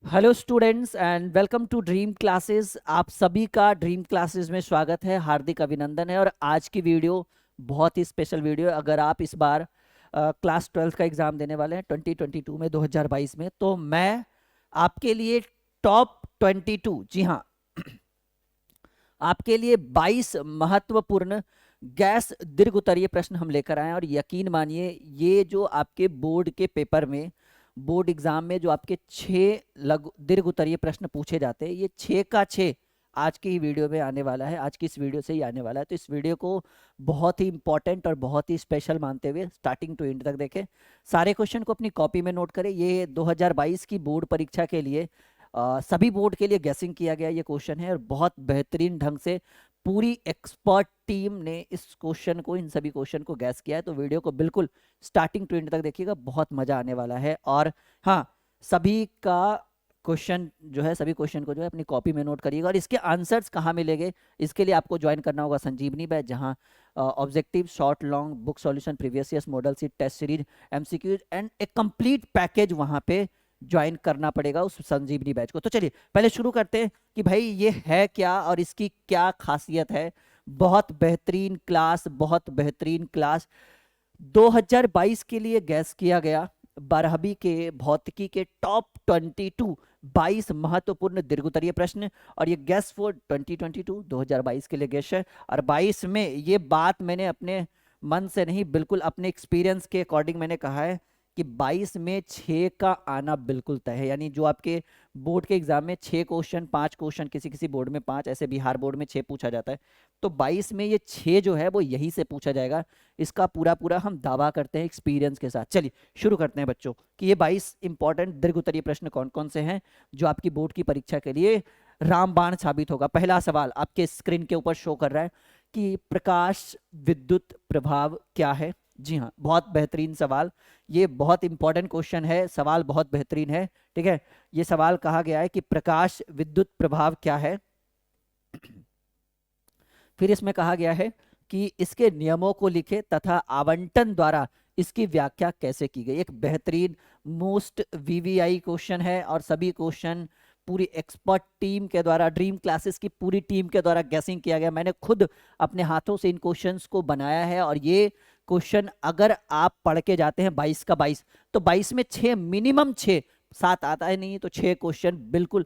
Hello students and welcome to Dream Classes. आप सभी का ड्रीम क्लासेस में स्वागत है, हार्दिक अभिनंदन है। और आज की वीडियो बहुत ही स्पेशल वीडियो है। अगर आप इस बार क्लास 12 का एग्ज़ाम देने वाले हैं 2022 में 2022 में, तो मैं आपके लिए टॉप 22, जी हाँ, आपके लिए 22 महत्वपूर्ण गैस दीर्घ उत्तरीय प्रश्न हम लेकर आए हैं। और यकीन मानिए, ये जो आपके बोर्ड के पेपर में, बोर्ड एग्जाम में जो आपके 6 लघु दीर्घ उत्तरीय प्रश्न पूछे जाते हैं, ये 6 का 6 आज की ही वीडियो में आने वाला है। आज की इस वीडियो से ही आने वाला है। तो इस वीडियो को बहुत ही इंपॉर्टेंट और बहुत ही स्पेशल मानते हुए स्टार्टिंग टू एंड तक देखें। सारे क्वेश्चन को अपनी कॉपी में नोट करें। ये 2022 की बोर्ड परीक्षा के लिए सभी बोर्ड के लिए गैसिंग किया गया ये क्वेश्चन है। और बहुत बेहतरीन ढंग से पूरी एक्सपर्ट टीम ने इस क्वेश्चन को, इन सभी क्वेश्चन को गैस किया है। तो वीडियो को बिल्कुल स्टार्टिंग टू एंड तक देखिएगा, बहुत मजा आने वाला है। और हाँ, सभी का क्वेश्चन जो है, सभी क्वेश्चन को जो है अपनी कॉपी में नोट करिएगा। और इसके आंसर्स कहाँ मिलेंगे, इसके लिए आपको ज्वाइन करना होगा संजीवनी बैच, जहाँ objective, short, long, book solution, previous years, model set, test series, MCQs and a complete package वहां पे ज्वाइन करना पड़ेगा उस संजीवनी बैच को। तो चलिए पहले शुरू करते हैं कि भाई ये है क्या और इसकी क्या खासियत है। बहुत बेहतरीन क्लास, बहुत बेहतरीन क्लास 2022 के लिए गैस किया गया। 12वीं के भौतिकी के टॉप 22 22 महत्वपूर्ण दीर्घोत्तरीय प्रश्न। और ये गैस फॉर 2022 2022 के लिए गैस है। और 22 में ये बात मैंने अपने मन से नहीं, बिल्कुल अपने एक्सपीरियंस के अकॉर्डिंग मैंने कहा है कि 22 में 6 का आना बिल्कुल तय है। यानी जो आपके बोर्ड के एग्जाम में 6 क्वेश्चन, 5 क्वेश्चन, किसी किसी बोर्ड में 5, ऐसे बिहार बोर्ड में 6 पूछा जाता है, तो 22 में ये 6 जो है वो यही से पूछा जाएगा। इसका पूरा पूरा हम दावा करते हैं एक्सपीरियंस के साथ। चलिए शुरू करते हैं बच्चों कि ये 22 इंपॉर्टेंट दीर्घ उत्तरीय प्रश्न कौन कौन से हैं जो आपकी बोर्ड की परीक्षा के लिए रामबाण साबित होगा। पहला सवाल आपके स्क्रीन के ऊपर शो कर रहा है कि प्रकाश विद्युत प्रभाव क्या है। जी हाँ, बहुत बेहतरीन सवाल, ये बहुत इंपॉर्टेंट क्वेश्चन है, सवाल बहुत बेहतरीन है। ठीक है, ये सवाल कहा गया है कि प्रकाश विद्युत प्रभाव क्या है। फिर इसमें कहा गया है कि इसके नियमों को लिखे तथा आवंटन द्वारा इसकी व्याख्या कैसे की गई। एक बेहतरीन मोस्ट वीवीआई क्वेश्चन है और सभी क्वेश्चन पूरी एक्सपर्ट टीम के द्वारा, ड्रीम क्लासेस की पूरी टीम के द्वारा गैसिंग किया गया। मैंने खुद अपने हाथों से इन क्वेश्चंस को बनाया है। और ये क्वेश्चन अगर आप पढ़ के जाते हैं 22 का 22, तो 22 में 6 मिनिमम 6, 7 आता है नहीं, तो 6 क्वेश्चन बिल्कुल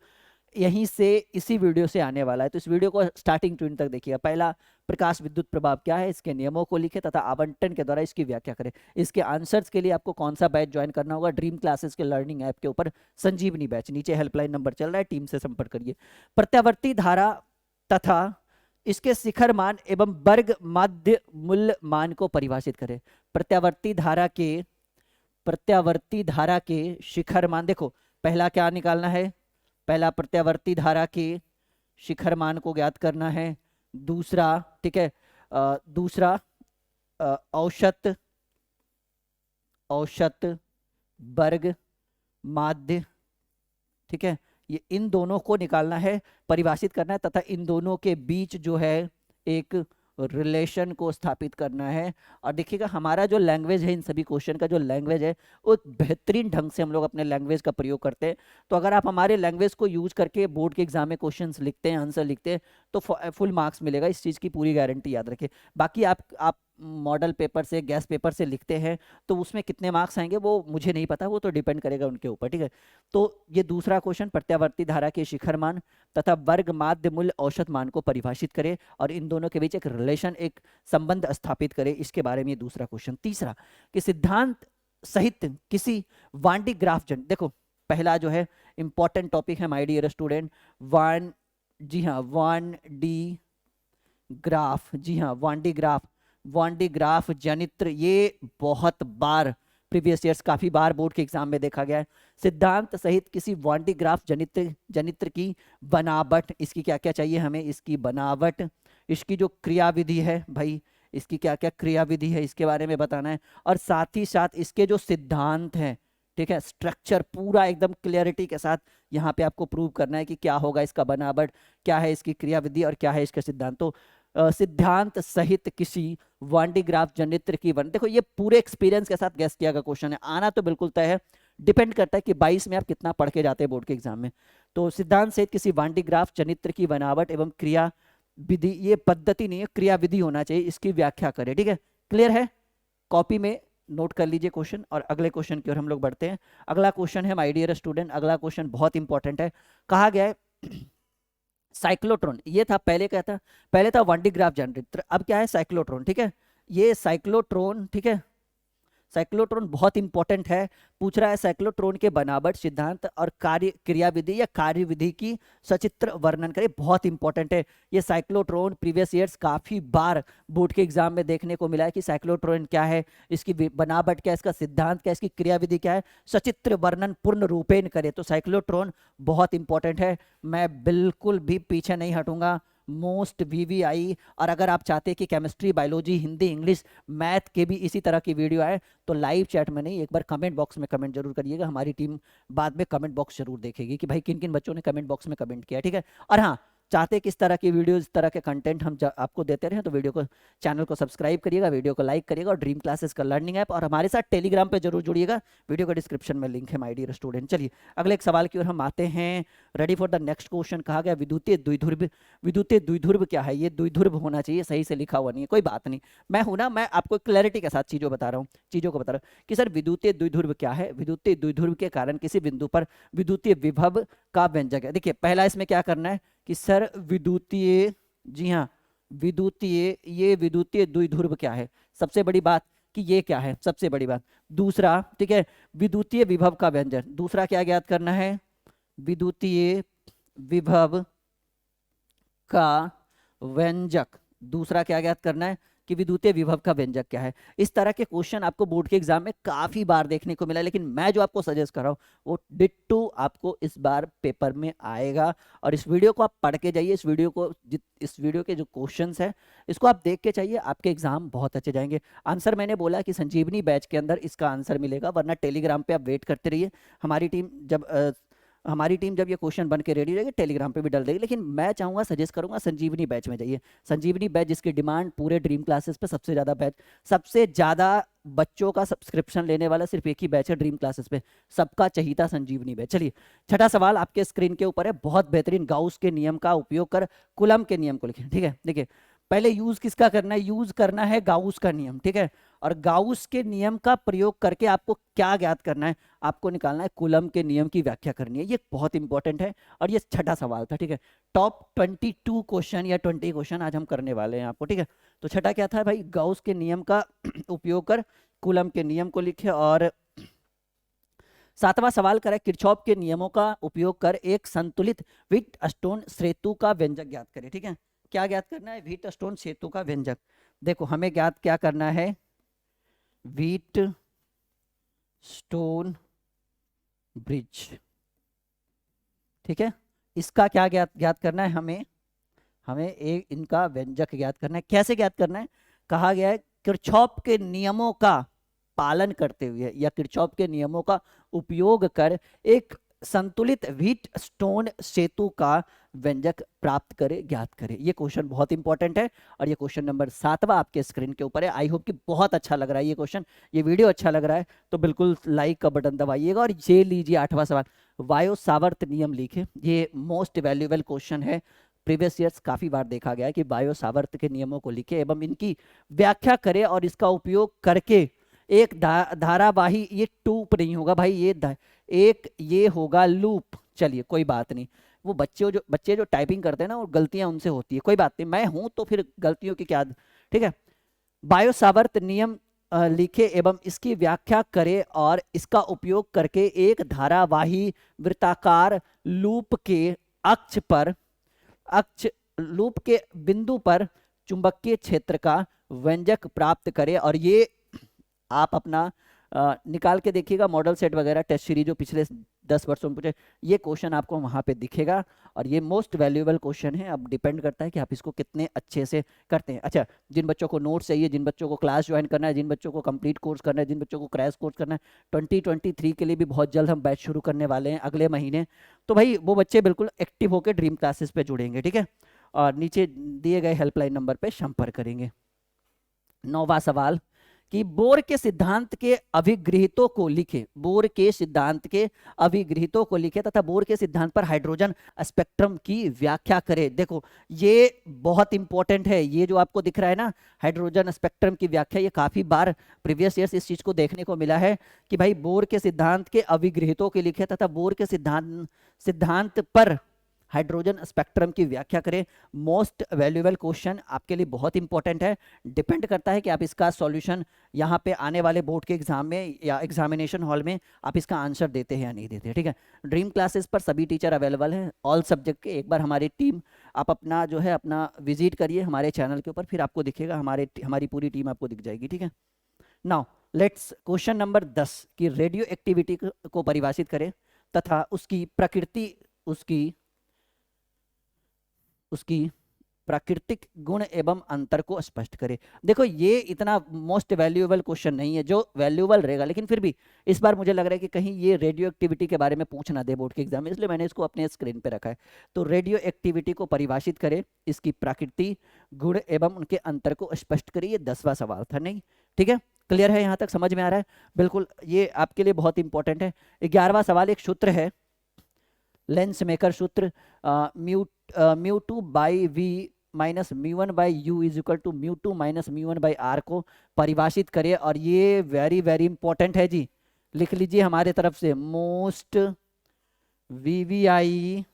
यहीं से, इसी वीडियो से आने वाला है। तो इस वीडियो को स्टार्टिंग टू एंड तक देखिएगा। पहला, प्रकाश विद्युत प्रभाव क्या है, इसके नियमों को लिखे तथा आवंटन के द्वारा इसकी व्याख्या करें। इसके आंसर्स के लिए आपको कौन सा बैच ज्वाइन करना होगा? ड्रीम क्लासेस के लर्निंग ऐप के ऊपर संजीवनी बैच, नीचे हेल्पलाइन नंबर चल रहा है, टीम से संपर्क करिए। प्रत्यावर्ती धारा तथा इसके शिखर मान एवं वर्ग माध्य मूल्य मान को परिभाषित करें। प्रत्यावर्ती धारा के शिखर मान, देखो पहला क्या निकालना है, पहला प्रत्यावर्ती धारा के शिखर मान को ज्ञात करना है। दूसरा, ठीक है, दूसरा औसत, वर्ग माध्य, ठीक है, ये इन दोनों को निकालना है, परिभाषित करना है तथा इन दोनों के बीच जो है एक रिलेशन को स्थापित करना है। और देखिएगा हमारा जो लैंग्वेज है, इन सभी क्वेश्चन का जो लैंग्वेज है, वो एक बेहतरीन ढंग से हम लोग अपने लैंग्वेज का प्रयोग करते हैं। तो अगर आप हमारे लैंग्वेज को यूज करके बोर्ड के एग्जाम में क्वेश्चंस लिखते हैं, आंसर लिखते हैं, तो फुल मार्क्स मिलेगा। इस चीज़ की पूरी गारंटी याद रखें। बाकी आप मॉडल पेपर से, गैस पेपर से लिखते हैं, तो उसमें कितने मार्क्स आएंगे वो मुझे नहीं पता, वो तो डिपेंड करेगा उनके ऊपर। ठीक है, तो ये दूसरा क्वेश्चन, प्रत्यावर्ती धारा के शिखर मान तथा वर्ग माध्य मूल्य औसत मान को परिभाषित करें और इन दोनों के बीच एक रिलेशन, एक संबंध स्थापित करें, इसके बारे में ये दूसरा क्वेश्चन। तीसरा, कि सिद्धांत सहित किसी वांडी ग्राफ जन, देखो पहला जो है इंपॉर्टेंट टॉपिक है माय डियर स्टूडेंट, वन, जी हाँ, 1D ग्राफ, जी हाँ, वांडी ग्राफ जनित्र, ये बहुत बार प्रीवियस ईयर्स काफी बार बोर्ड के एग्जाम में देखा गया है। सिद्धांत सहित किसी वांडी ग्राफ जनित्र की बनावट, इसकी क्या क्या चाहिए हमें, इसकी बनावट, इसकी जो क्रियाविधि है भाई, इसकी क्या क्या क्रियाविधि है, इसके बारे में बताना है। और साथ ही साथ इसके जो सिद्धांत हैं, ठीक है, स्ट्रक्चर पूरा एकदम क्लियरिटी के साथ यहाँ पे आपको प्रूव करना है कि क्या होगा इसका बनावट, क्या है इसकी क्रियाविधि और क्या है इसका सिद्धांत। तो सिद्धांत सहित किसी वांडी ग्राफ जनित्र की देखो ये पूरे एक्सपीरियंस के साथ गैस किया गया क्वेश्चन है, आना तो बिल्कुल तय है। डिपेंड करता है कि 22 में आप कितना पढ़ के जाते हैं बोर्ड के एग्जाम में। तो सिद्धांत सहित किसी वांडी ग्राफ चरित्र की बनावट एवं क्रिया विधि, ये पद्धति नहीं है, क्रिया विधि होना चाहिए, इसकी व्याख्या करें। ठीक है, क्लियर है? कॉपी में नोट कर लीजिए क्वेश्चन और अगले क्वेश्चन की ओर हम लोग बढ़ते हैं। अगला क्वेश्चन है माय डियर स्टूडेंट, अगला क्वेश्चन बहुत इंपॉर्टेंट है। कहा गया है साइक्लोट्रॉन, ये था पहले क्या था, पहले था वांडी ग्राफ जनरेटर, अब क्या है साइक्लोट्रॉन। ठीक है, ये साइक्लोट्रॉन, ठीक है, साइक्लोट्रॉन बहुत इंपॉर्टेंट है। पूछ रहा है साइक्लोट्रॉन के बनावट, सिद्धांत और कार्य क्रियाविधि या कार्यविधि की सचित्र वर्णन करें। बहुत इंपॉर्टेंट है ये साइक्लोट्रॉन। प्रीवियस ईयर्स काफी बार बोर्ड के एग्जाम में देखने को मिला है कि साइक्लोट्रॉन क्या है, इसकी बनावट क्या है, इसका सिद्धांत क्या है, इसकी क्रियाविधि क्या है, सचित्र वर्णन पूर्ण रूपेण करे। तो साइक्लोट्रॉन बहुत इंपॉर्टेंट है, मैं बिल्कुल भी पीछे नहीं हटूंगा। मोस्ट वीवीआई, और अगर आप चाहते हैं कि chemistry, biology, Hindi, English, math के भी इसी तरह की वीडियो आए तो लाइव चैट में नहीं, एक बार कमेंट बॉक्स में कमेंट जरूर करिएगा। हमारी टीम बाद में कमेंट बॉक्स जरूर देखेगी कि भाई किन किन बच्चों ने कमेंट बॉक्स में कमेंट किया। ठीक है, और हाँ, चाहते किस तरह की वीडियो, इस तरह के कंटेंट हम आपको देते रहे तो वीडियो को, चैनल को सब्सक्राइब करिएगा, वीडियो को लाइक करिएगा, और ड्रीम क्लासेस का लर्निंग ऐप और हमारे साथ टेलीग्राम पे जरूर जुड़िएगा, वीडियो का डिस्क्रिप्शन में लिंक है माय डियर स्टूडेंट। चलिए अगले एक सवाल की ओर हम आते हैं। Ready for the next question. कहा गया विद्युतीय द्विध्रुव, विद्युतीय द्विध्रुव क्या है? ये द्विध्रुव होना चाहिए, सही से लिखा हुआ नहीं है, कोई बात नहीं, मैं हूं ना, मैं आपको क्लैरिटी के साथ चीजों को बता रहा हूँ कि सर विद्युतीय द्विध्रुव क्या है। विद्युतीय द्विध्रुव के कारण किसी बिंदु पर विद्युतीय विभव का व्यंजक है। देखिए पहला इसमें क्या करना है कि सर विद्युतीय, जी हाँ विद्युतीय, ये विद्युतीय द्विध्रुव क्या है, सबसे बड़ी बात कि ये क्या है, सबसे बड़ी बात। दूसरा, ठीक है, विद्युतीय विभव का व्यंजक, दूसरा क्या ज्ञात करना है, विद्युतीय विभव का व्यंजक, दूसरा क्या ज्ञात करना है कि विद्युतीय विभव का व्यंजक क्या है। इस तरह के क्वेश्चन आपको बोर्ड के एग्जाम में काफी बार देखने को मिला, लेकिन मैं जो आपको सजेस्ट कर रहा हूँ वो डिट्टो आपको इस बार पेपर में आएगा। और इस वीडियो को आप पढ़ के जाइए, इस वीडियो के जो क्वेश्चंस है इसको आप देख के चाहिए, आपके एग्जाम बहुत अच्छे जाएंगे। आंसर मैंने बोला कि संजीवनी बैच के अंदर इसका आंसर मिलेगा, वरना टेलीग्राम पे आप वेट करते रहिए। हमारी टीम जब ये क्वेश्चन बन के रेडी रहेगी टेलीग्राम पे भी डाल देगी, लेकिन मैं चाहूंगा, सजेस्ट करूंगा संजीवनी बैच में जाइए। संजीवनी बैच जिसकी डिमांड पूरे ड्रीम क्लासेस पे सबसे ज्यादा, बैच सबसे ज्यादा बच्चों का सब्सक्रिप्शन लेने वाला सिर्फ एक ही बैच है ड्रीम क्लासेस पे, सबका चहीता संजीवनी बैच। चलिए छठा सवाल आपके स्क्रीन के ऊपर है, बहुत बेहतरीन। गाउस के नियम का उपयोग कर कूलम के नियम को लिखें। ठीक है, देखिए पहले यूज किसका करना है, यूज करना है गाउस का नियम। ठीक है, और गाउस के नियम का प्रयोग करके आपको क्या ज्ञात करना है, आपको निकालना है कूलम के नियम की व्याख्या करनी है। ये बहुत इंपॉर्टेंट है और ये छठा सवाल था। ठीक है, टॉप 22 क्वेश्चन या 20 क्वेश्चन आज हम करने वाले हैं आपको। ठीक है, तो छठा क्या था भाई, गाउस के नियम का उपयोग कर कूलम के नियम को लिखे। और सातवां सवाल करें, किरचॉफ के नियमों का उपयोग कर एक संतुलित व्हीटस्टोन सेतु का व्यंजक ज्ञात करें। ठीक है, क्या ज्ञात करना है, व्हीटस्टोन सेतु का व्यंजक। देखो हमें ज्ञात क्या करना है, व्हीट स्टोन ब्रिज। ठीक है, इसका क्या ज्ञात करना है, हमें एक इनका व्यंजक ज्ञात करना है। कैसे ज्ञात करना है, कहा गया है किरचॉफ के नियमों का पालन करते हुए या किरचॉफ के नियमों का उपयोग कर एक संतुलित व्हीट स्टोन सेतु का व्यंजक प्राप्त करे, ज्ञात करे। ये क्वेश्चन बहुत इंपॉर्टेंट है और ये क्वेश्चन नंबर 7वां आपके स्क्रीन के ऊपर है। आई होप कि बहुत अच्छा लग रहा है ये क्वेश्चन, ये वीडियो अच्छा लग रहा है तो बिल्कुल लाइक का बटन दबाइएगा। और ये लीजिए 8वां सवाल, वायु सावर्त नियम लिखे। ये मोस्ट वैल्यूएबल क्वेश्चन है, प्रीवियस ईयर्स काफी बार देखा गया है कि वायु सावर्त के नियमों को लिखे एवं इनकी व्याख्या करे और इसका उपयोग करके एक धारावाही, ये टूप नहीं होगा भाई, ये होगा लूप। चलिए कोई बात नहीं, वो बच्चे जो टाइपिंग करते हैं ना वो गलतियां उनसे होती है, कोई बात नहीं, मैं हूं तो फिर गलतियों की क्या। ठीक है, वायु सावर्त नियम लिखे एवं इसकी व्याख्या करे और इसका उपयोग करके एक धारावाही वृत्ताकार लूप के बिंदु पर चुंबकीय क्षेत्र का व्यंजक प्राप्त करे। और ये आप अपना निकाल के देखिएगा, मॉडल सेट वगैरह टेस्ट सीरीज जो पिछले 10 वर्षों में पूछे, ये क्वेश्चन आपको वहां पे दिखेगा और ये मोस्ट वैल्यूएबल क्वेश्चन है। अब डिपेंड करता है कि आप इसको कितने अच्छे से करते हैं। अच्छा, जिन बच्चों को नोट्स चाहिए, जिन बच्चों को क्लास ज्वाइन करना है, जिन बच्चों को कंप्लीट कोर्स करना है, जिन बच्चों को क्रैश कोर्स करना है, 2023 के लिए भी बहुत जल्द हम बैच शुरू करने वाले हैं अगले महीने, तो भाई वो बच्चे बिल्कुल एक्टिव होकर ड्रीम क्लासेस पे जुड़ेंगे। ठीक है, और नीचे दिए गए हेल्पलाइन नंबर पर संपर्क करेंगे। 9वां सवाल, कि बोर के सिद्धांत के अभिगृहितों को लिखे, बोर के सिद्धांत के अभिगृहितों को लिखे तथा बोर के सिद्धांत पर हाइड्रोजन स्पेक्ट्रम की व्याख्या करे। देखो ये बहुत इंपॉर्टेंट है, ये जो आपको दिख रहा है ना हाइड्रोजन स्पेक्ट्रम की व्याख्या, ये काफी बार प्रीवियस ईयर्स इस चीज को देखने को मिला है कि भाई बोर के सिद्धांत के अभिगृहितों के लिखे तथा बोर के सिद्धांत पर हाइड्रोजन स्पेक्ट्रम की व्याख्या करें। मोस्ट वैल्यूएबल क्वेश्चन आपके लिए बहुत इंपॉर्टेंट है, डिपेंड करता है कि आप इसका सॉल्यूशन यहाँ पे आने वाले बोर्ड के एग्जाम में या एग्जामिनेशन हॉल में आप इसका आंसर देते हैं या नहीं देते। ठीक है, ड्रीम क्लासेस पर सभी टीचर अवेलेबल हैं ऑल सब्जेक्ट के। एक बार हमारी टीम आप अपना जो है अपना विजिट करिए हमारे चैनल के ऊपर, फिर आपको दिखेगा हमारी पूरी टीम आपको दिख जाएगी। ठीक है, नाउ लेट्स क्वेश्चन नंबर 10 की रेडियो एक्टिविटी को परिभाषित करें तथा उसकी प्रकृति, उसकी प्राकृतिक गुण एवं अंतर को स्पष्ट करें। देखो ये इतना मोस्ट वैल्यूएबल क्वेश्चन नहीं है जो वैल्यूएबल रहेगा, लेकिन फिर भी इस बार मुझे लग रहा है कि कहीं ये रेडियो एक्टिविटी के बारे में पूछ ना दे बोर्ड के एग्जाम में, इसलिए मैंने इसको अपने स्क्रीन पे रखा है। तो रेडियो एक्टिविटी को परिभाषित करें, इसकी प्रकृति, गुण एवं उनके अंतर को स्पष्ट करें। ये 10वां सवाल था। नहीं, ठीक है, क्लियर है, यहाँ तक समझ में आ रहा है? बिल्कुल, ये आपके लिए बहुत इंपॉर्टेंट है। 11वां सवाल एक सूत्र है, लेंस मेकर सूत्र, mu two by v minus mu one by u is equal to mu two minus mu one by R को परिभाषित करिए। और ये वेरी वेरी इंपॉर्टेंट है जी, लिख लीजिए हमारे तरफ से, मोस्ट वीवीआई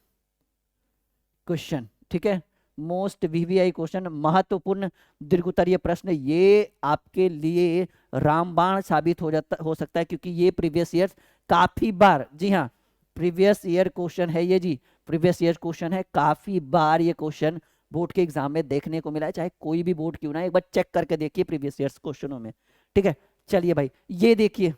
क्वेश्चन। ठीक है, मोस्ट वीवीआई क्वेश्चन, महत्वपूर्ण दीर्घोत्तरीय प्रश्न, ये आपके लिए रामबाण साबित हो सकता है, क्योंकि ये प्रीवियस ईयर काफी बार, जी हाँ प्रीवियस ईयर क्वेश्चन है ये जी, प्रीवियस ईयर क्वेश्चन है, काफी बार ये क्वेश्चन बोर्ड के एग्जाम में देखने को मिला है, चाहे कोई भी बोर्ड क्यों ना, एक बार चेक करके देखिए प्रीवियस ईयर क्वेश्चनों में। ठीक है, चलिए भाई ये देखिए,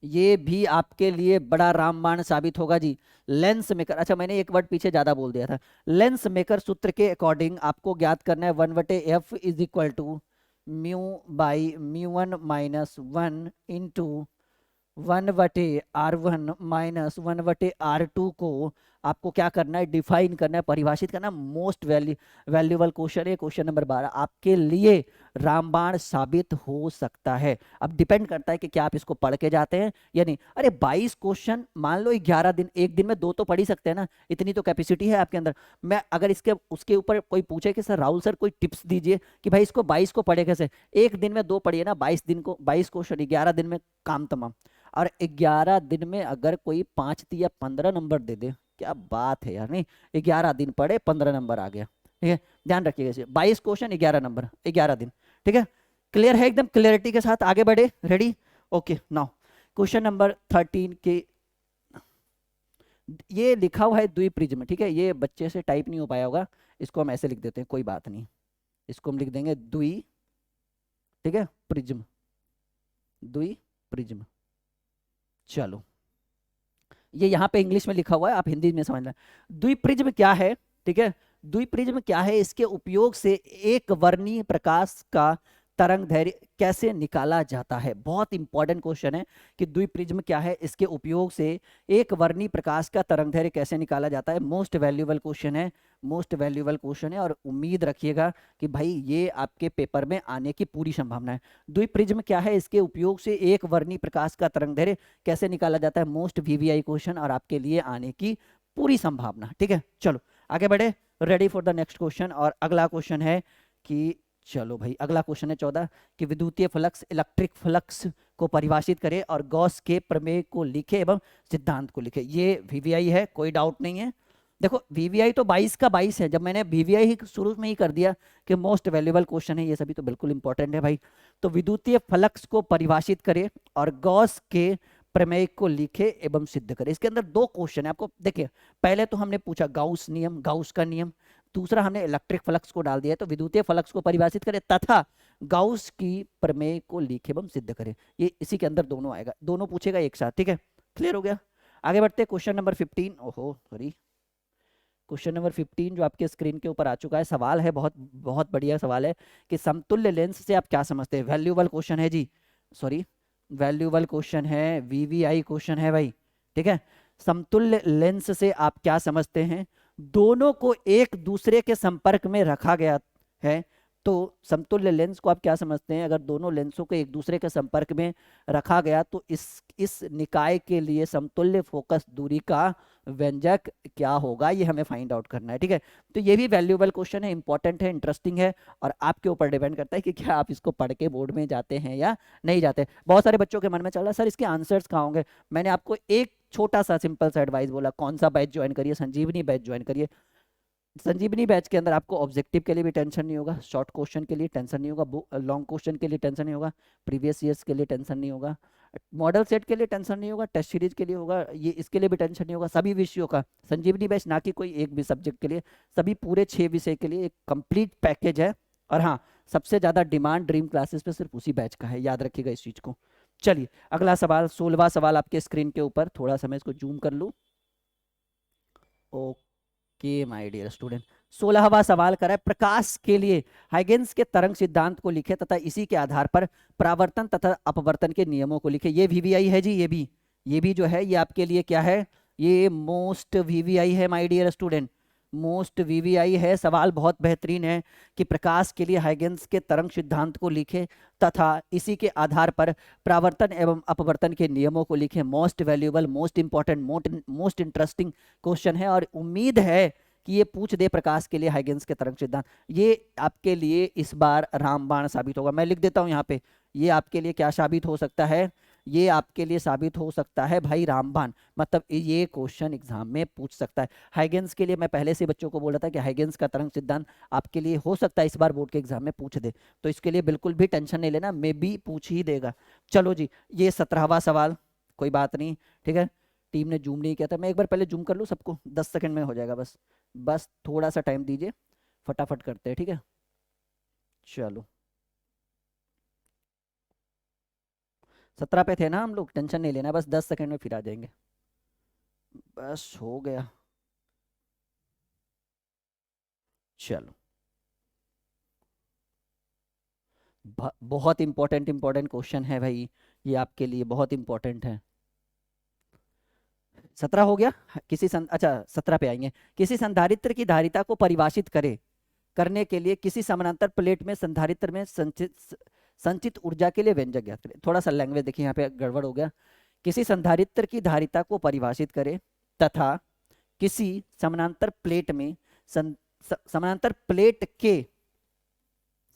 ये भी आपके लिए बड़ा रामबाण साबित होगा जी। लेंस मेकर, अच्छा मैंने एक वर्ड पीछे ज्यादा बोल दिया था। लेंस मेकर सूत्र के अकॉर्डिंग आपको ज्ञात करना है 1/f is equal to mu by mu one minus 1 into 1/r1 minus 1/r2 को आपको क्या करना है, डिफाइन करना है, परिभाषित करना है। मोस्ट वैल्यूएबल क्वेश्चन है, क्वेश्चन नंबर 12 आपके लिए रामबाण साबित हो सकता है। अब डिपेंड करता है कि क्या आप इसको पढ़ के जाते हैं या नहीं। अरे 22 क्वेश्चन, मान लो 11 दिन, एक दिन में 2 तो पढ़ ही सकते हैं ना, इतनी तो कैपेसिटी है आपके अंदर। मैं अगर उसके ऊपर कोई पूछे कि सर राहुल सर कोई टिप्स दीजिए कि भाई इसको 22 को पढ़े कैसे, एक दिन में 2 पढ़िए ना, 22 क्वेश्चन 11 दिन में काम तमाम। और 11 दिन में अगर कोई 5 या 15 नंबर दे दे, क्या बात है यार। नहीं, 11 दिन पढ़े 15 नंबर आ गया। ठीक है, ध्यान रखिएगा इसे, 22 क्वेश्चन 11 नंबर 11 दिन। ठीक है, क्लियर है, एकदम क्लियरिटी के साथ आगे बढ़े, ready? Okay, now question number 13 के, ये लिखा हुआ है द्विप्रिज्म। ठीक है, ये बच्चे से टाइप नहीं हो पाया होगा, इसको हम ऐसे लिख देते हैं, कोई बात नहीं, इसको हम लिख देंगे द्वि, ठीक है, प्रिज्म, द्विप्रिज्म। चलो, ये यहाँ पे इंग्लिश में लिखा हुआ है, आप हिंदी में समझना। द्विप्रिज्म क्या है? ठीक है, द्विप्रिज्म क्या है, इसके उपयोग से एक वर्णीय प्रकाश का तरंग दैर्घ्य कैसे निकाला जाता है। बहुत इंपॉर्टेंट क्वेश्चन है कि द्विप्रिज्म क्या है, इसके उपयोग से एक वर्णीय प्रकाश का तरंग दैर्घ्य कैसे निकाला जाता है। मोस्ट वैल्यूएबल क्वेश्चन है, मोस्ट वैल्यूएबल क्वेश्चन है, और उम्मीद रखिएगा कि भाई ये आपके पेपर में आने की पूरी संभावना है। द्विप्रिज्म क्या है, इसके उपयोग से एक वर्णीय प्रकाश का तरंग दैर्घ्य कैसे निकाला जाता है, मोस्ट वीवीआई क्वेश्चन, और आपके लिए आने की पूरी संभावना। ठीक है, चलो आगे बढ़े, ready for the next question. और अगला क्वेश्चन है कि, चलो भाई अगला क्वेश्चन है 14 कि विद्युतीय फ्लक्स, इलेक्ट्रिक फ्लक्स को परिभाषित करें और गॉस के प्रमेय को लिखे एवं सिद्धांत को लिखे। ये वीवीआई है, कोई डाउट नहीं है। देखो वीवीआई तो 22 का 22 है, जब मैंने वीवीआई ही शुरू में ही कर दिया कि मोस्ट वैल्यूएबल क्वेश्चन है, ये सभी तो बिल्कुल इंपॉर्टेंट है भाई। तो विद्युतीय फ्लक्स को परिभाषित करें और गॉस के प्रमेय को लिखे एवं सिद्ध करें। इसके अंदर 2 क्वेश्चन है, आपको देखिए, पहले तो हमने पूछा गाउस नियम, गाउस का नियम, दूसरा हमने इलेक्ट्रिक फ्लक्स को डाल दिया है। तो विद्युतीय फ्लक्स को परिभाषित करें तथा गाउस की प्रमेय को लिखे एवं सिद्ध करें, ये इसी के अंदर दोनों आएगा, दोनों पूछेगा एक साथ। ठीक है, क्लियर हो गया? आगे बढ़ते हैं क्वेश्चन नंबर 15। ओहो सॉरी, क्वेश्चन नंबर 15 जो आपके स्क्रीन के ऊपर आ चुका है। सवाल है, बहुत बहुत बढ़िया सवाल है कि समतुल्य लेंस से आप क्या समझते हैं। वैल्यूएबल क्वेश्चन है जी, सॉरी वैल्यूएबल क्वेश्चन है, वीवीआई क्वेश्चन है भाई। ठीक है, समतुल्य लेंस से आप क्या समझते हैं? दोनों को एक दूसरे के संपर्क में रखा गया है, तो समतुल्य लेंस को आप क्या समझते हैं? अगर दोनों लेंसों को एक दूसरे के संपर्क में रखा गया तो इस निकाय के लिए समतुल्य फोकस दूरी का व्यंजक क्या होगा, ये हमें फाइंड आउट करना है। ठीक है, तो ये भी वैल्यूएबल क्वेश्चन है, इंपॉर्टेंट है, इंटरेस्टिंग है, और आपके ऊपर डिपेंड करता है कि क्या आप इसको पढ़ के बोर्ड में जाते हैं या नहीं जाते। बहुत सारे बच्चों के मन में चल रहा है सर इसके आंसर्स कहाँ होंगे। मैंने आपको एक छोटा सा सिंपल सा एडवाइस बोला, कौन सा बैच ज्वाइन करिए? संजीवनी बैच ज्वाइन करिए। संजीवनी बैच के अंदर आपको ऑब्जेक्टिव के लिए भी टेंशन नहीं होगा, शॉर्ट क्वेश्चन के लिए टेंशन नहीं होगा, लॉन्ग क्वेश्चन के लिए टेंशन नहीं होगा, प्रीवियस ईयर्स के लिए टेंशन नहीं होगा, मॉडल सेट के लिए टेंशन नहीं होगा, टेस्ट सीरीज के लिए होगा, ये इसके लिए भी टेंशन नहीं होगा। सभी विषयों का संजीवनी बैच, ना कि कोई एक भी सब्जेक्ट के लिए, सभी पूरे 6 विषय के लिए एक कंप्लीट पैकेज है। और हाँ, सबसे ज्यादा डिमांड ड्रीम क्लासेस पे सिर्फ उसी बैच का है, याद रखिएगा इस चीज को। चलिए अगला सवाल, 16वां सवाल आपके स्क्रीन के ऊपर, थोड़ा सा मैं इसको जूम कर लूँ। ओके माय डियर स्टूडेंट, 16वां सवाल करा है, प्रकाश के लिए हाइगेंस के तरंग सिद्धांत को लिखे तथा इसी के आधार पर परावर्तन तथा अपवर्तन के नियमों को लिखे। ये वीवीआई है जी, ये भी जो है ये आपके लिए क्या है, ये मोस्ट वीवीआई है my dear student, most VVI है। सवाल बहुत बेहतरीन है कि प्रकाश के लिए हाइगेंस के तरंग सिद्धांत को लिखे तथा इसी के आधार पर परावर्तन एवं अपवर्तन के नियमों को लिखे। Most valuable, most important, most interesting question है, और उम्मीद है कि ये पूछ दे प्रकाश के लिए हाइगेंस के तरंग सिद्धांत। ये आपके लिए इस बार रामबाण साबित होगा। मैं लिख देता हूं यहाँ पे, ये आपके लिए क्या साबित हो सकता है, ये आपके लिए साबित हो सकता है भाई रामबाण, मतलब ये क्वेश्चन एग्जाम में पूछ सकता है। हाइगेंस के लिए मैं पहले से बच्चों को बोल रहा था कि हाइगेंस का तरंग सिद्धांत आपके लिए हो सकता है इस बार बोर्ड के एग्जाम में पूछ दे, तो इसके लिए बिल्कुल भी टेंशन नहीं लेना, मे भी पूछ ही देगा। चलो जी, ये 17वां सवाल, कोई बात नहीं, ठीक है, टीम ने जूम नहीं किया था, मैं एक बार पहले जूम कर लूँ सबको, 10 सेकंड में हो जाएगा, बस बस थोड़ा सा टाइम दीजिए, फटाफट करते हैं, ठीक है। चलो 17 पे थे ना हम लोग, टेंशन नहीं लेना, बस 10 सेकंड में फिर आ जाएंगे, बस हो गया। चलो बहुत इंपॉर्टेंट क्वेश्चन है भाई, ये आपके लिए बहुत इंपॉर्टेंट है। 17 हो गया, अच्छा 17 पे आएंगे। किसी संधारित्र की धारिता को परिभाषित करने के लिए किसी समानांतर प्लेट में संधारित्र में संचित ऊर्जा के लिए व्यंजक ज्ञात करें। थोड़ा सा लैंग्वेज देखिए, यहाँ पे गड़बड़ हो गया। किसी संधारित्र की धारिता को परिभाषित करें तथा किसी समानांतर प्लेट में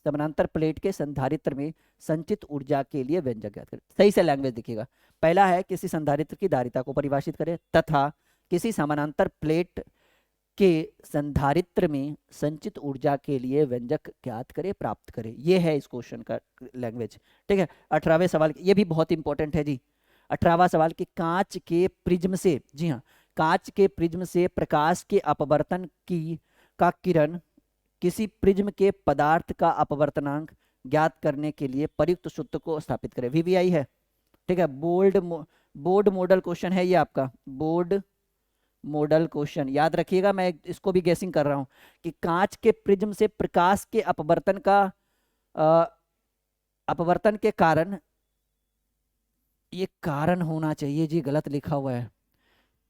समानांतर प्लेट के संधारित्र में संचित ऊर्जा के लिए व्यंजक ज्ञात करें। सही से लैंग्वेज देखिएगा, पहला है किसी संधारित्र की धारिता को परिभाषित करें तथा किसी समानांतर प्लेट के संधारित्र में संचित ऊर्जा के लिए व्यंजक ज्ञात करे, प्राप्त करे। ये है इस क्वेश्चन का लैंग्वेज, ठीक है। 18वें सवाल, ये भी बहुत इंपॉर्टेंट है जी। 18वां सवाल कि कांच के प्रिज्म से, जी हाँ, कांच के प्रिज्म से प्रकाश के अपवर्तन का किरण किसी प्रिज्म के पदार्थ का अपवर्तनांक ज्ञात करने के लिए प्रयुक्त सूत्र को स्थापित करें। वीवीआई है, ठीक है, बोर्ड मॉडल क्वेश्चन है ये आपका, बोर्ड मॉडल क्वेश्चन, याद रखिएगा। मैं इसको भी गेसिंग कर रहा हूं कि कांच के प्रिज्म से प्रकाश के अपवर्तन के कारण, ये कारण होना चाहिए जी, गलत लिखा हुआ है।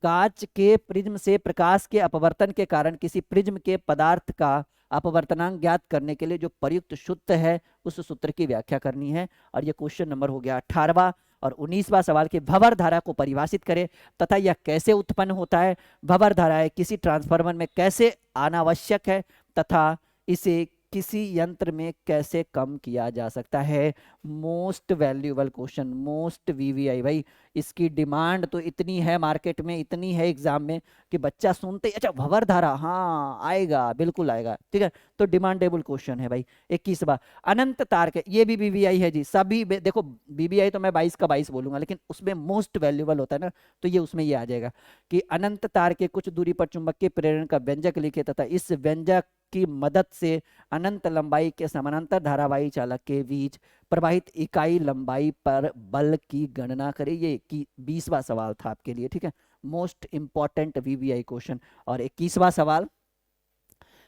कांच के प्रिज्म से प्रकाश के अपवर्तन के कारण किसी प्रिज्म के पदार्थ का अपवर्तनांक ज्ञात करने के लिए जो प्रयुक्त सूत्र है उस सूत्र की व्याख्या करनी है। और ये क्वेश्चन नंबर हो गया 18वां। और 19वां सवाल के भंवर धारा को परिभाषित करें तथा यह कैसे उत्पन्न होता है, भंवर धारा किसी ट्रांसफार्मर में कैसे अनावश्यक है तथा इसे किसी यंत्र में कैसे कम किया जा सकता है। Most valuable question, most VVI भाई, इसकी डिमांड तो इतनी है मार्केट में, इतनी है एग्जाम में कि बच्चा सुनते ही अच्छा भंवर धारा, हाँ आएगा, बिल्कुल आएगा, ठीक है। तो डिमांडेबल क्वेश्चन है भाई। 21वां, अनंत तार के, ये भी वीवीआई है जी, सभी देखो वीवीआई तो मैं 22 का 22 बोलूंगा, लेकिन उसमें मोस्ट वैल्यूएबल होता है ना, तो ये उसमें ये आ जाएगा कि अनंत तार के कुछ दूरी पर चुंबकीय प्रेरण का व्यंजक लिखे तथा इस व्यंजक की मदद से अनंत लंबाई के समानांतर धारावाही चालक के बीच प्रवाहित इकाई लंबाई पर बल की गणना करें। ये 20वां सवाल था आपके लिए, ठीक है, मोस्ट इंपॉर्टेंट वीवीआई क्वेश्चन। और 21वां सवाल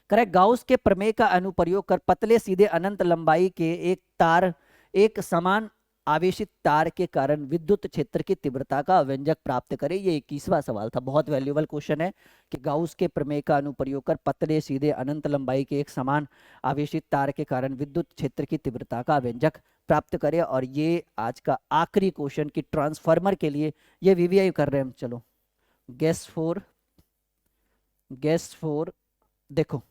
करेक्ट, गाउस के प्रमेय का अनुप्रयोग कर पतले सीधे अनंत लंबाई के एक तार एक समान आवेशित तार के कारण विद्युत क्षेत्र की तीव्रता का व्यंजक प्राप्त करें। ये 21वां सवाल था, बहुत वैल्यूएबल क्वेश्चन है कि गाउस के प्रमेय का अनुप्रयोग कर पतले सीधे अनंत लंबाई के एक समान आवेशित तार के कारण विद्युत क्षेत्र की तीव्रता का व्यंजक प्राप्त करें। और ये आज का आखिरी क्वेश्चन कि ट्रांसफार्मर के लिए ये वीवीआई कर रहे हैं हम। चलो गेस फोर देखो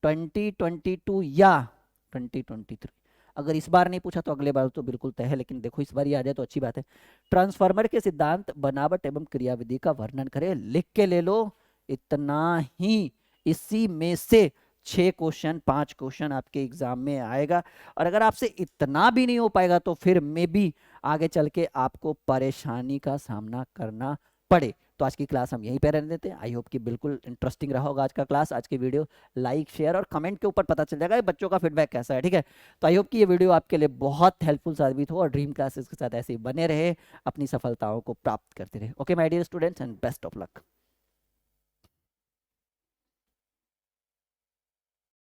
2022 या 2023, अगर इस बार नहीं पूछा तो अगले बार तो बिल्कुल तय है, लेकिन देखो इस बार ही आ जाए तो अच्छी बात है। ट्रांसफार्मर के सिद्धांत, बनावट एवं क्रियाविधि का वर्णन करें। लिख के ले लो, इतना ही। इसी में से 6 क्वेश्चन 5 क्वेश्चन आपके एग्जाम में आएगा। और अगर आपसे इतना भी नहीं हो पाएगा तो फिर मे बी आगे चल के आपको परेशानी का सामना करना पड़े। तो आज की क्लास हम यहीं पे रहने देते हैं। आई होप कि बिल्कुल इंटरेस्टिंग रहा होगा आज का क्लास। आज की वीडियो लाइक शेयर और कमेंट के ऊपर पता चल जाएगा बच्चों का फीडबैक कैसा है, ठीक है। तो आई होप कि ये वीडियो आपके लिए बहुत हेल्पफुल साबित हो और ड्रीम क्लासेस के साथ ऐसे ही बने रहे, अपनी सफलताओं को प्राप्त करते रहे। Okay my dear students and best of luck.